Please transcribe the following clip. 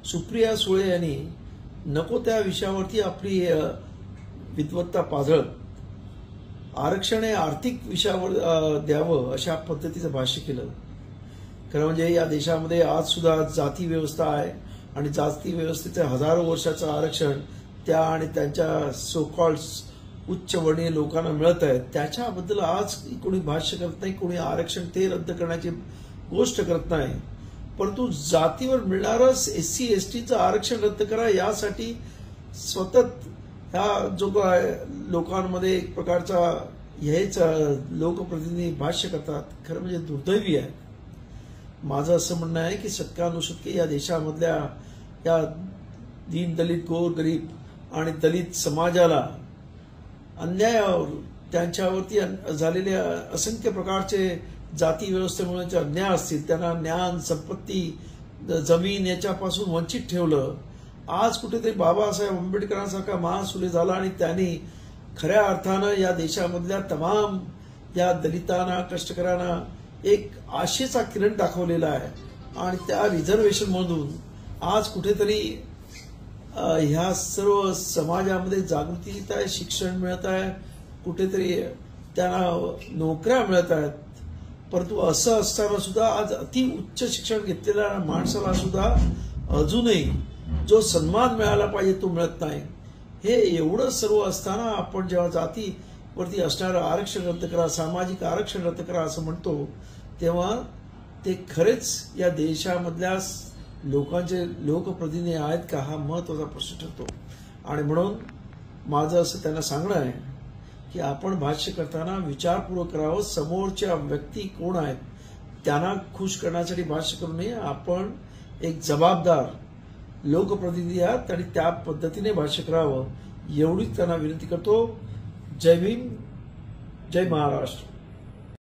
सुप्रिया सुळे यांनी नको त्या विषयावरती आपली विद्वत्ता पाजळत आरक्षण हे आर्थिक विषयावर द्यावं अशा पद्धतीचं भाष्य केलं। खरं म्हणजे या देशामध्ये आज सुद्धा जाती व्यवस्था आहे आणि जाती व्यवस्थेचं हजारो वर्षाचं आरक्षण त्या आणि त्यांच्या सो कॉल्ड उच्चवर्णीय लोकांना मिळत आहे, त्याच्याबद्दल आज कोणी भाष्य करत नाही, कोणी आरक्षण ते रद्द करण्याची गोष्ट करत नाही। परंतु जातीवर मिळणारं SC STचं आरक्षण रद्द करा यासाठी सतत ह्या जो लोकांमध्ये एक प्रकारचा हेच लोकप्रतिनिधी भाष्य करतात, खरं म्हणजे दुर्दैवी आहे। माझं असं म्हणणं आहे की शतकानुशतके या देशामधल्या या दीन दलित गोरगरीब आणि दलित समाजाला अन्यायावर त्यांच्यावरती झालेले असंख्य प्रकारचे जाती व्यवस्थेमुळे अन्याय असतील, त्यांना ज्ञान संपत्ती जमीन याच्यापासून वंचित ठेवलं। आज कुठेतरी बाबासाहेब आंबेडकरांसारखा महासुले झाला आणि त्यांनी खऱ्या अर्थानं या देशामधल्या तमाम या दलितांना कष्टकऱ्यांना एक आशेचा किरण दाखवलेला आहे आणि त्या रिझर्वेशन मधून आज कुठेतरी ह्या सर्व समाजामध्ये जागृती येत आहे, शिक्षण मिळत आहे, कुठेतरी त्यांना नोकऱ्या मिळत आहेत। परंतु असं असताना सुद्धा आज अति उच्च शिक्षण घेतलेल्या माणसाला सुद्धा अजूनही जो सन्मान मिळाला पाहिजे तो मिळत नाही। हे एवढं सर्व असताना आपण जेव्हा जातीवरती असणारं आरक्षण रद्द करा, सामाजिक आरक्षण रद्द करा असं म्हणतो, तेव्हा ते खरेच या देशामधल्या लोकांचे लोकप्रतिनिधी आहेत का हा महत्त्वाचा प्रश्न ठरतो। आणि म्हणून माझं असं त्यांना सांगणं आहे की आपण भाष्य करताना विचारपूर्वक करावं, समोरच्या व्यक्ती कोण आहेत त्यांना खुश करण्यासाठी भाष्य करू नये। आपण एक जबाबदार लोकप्रतिनिधी आहात आणि त्या पद्धतीने भाष्य करावं एवढीच त्यांना विनंती करतो। जय भीम, जय महाराष्ट्र।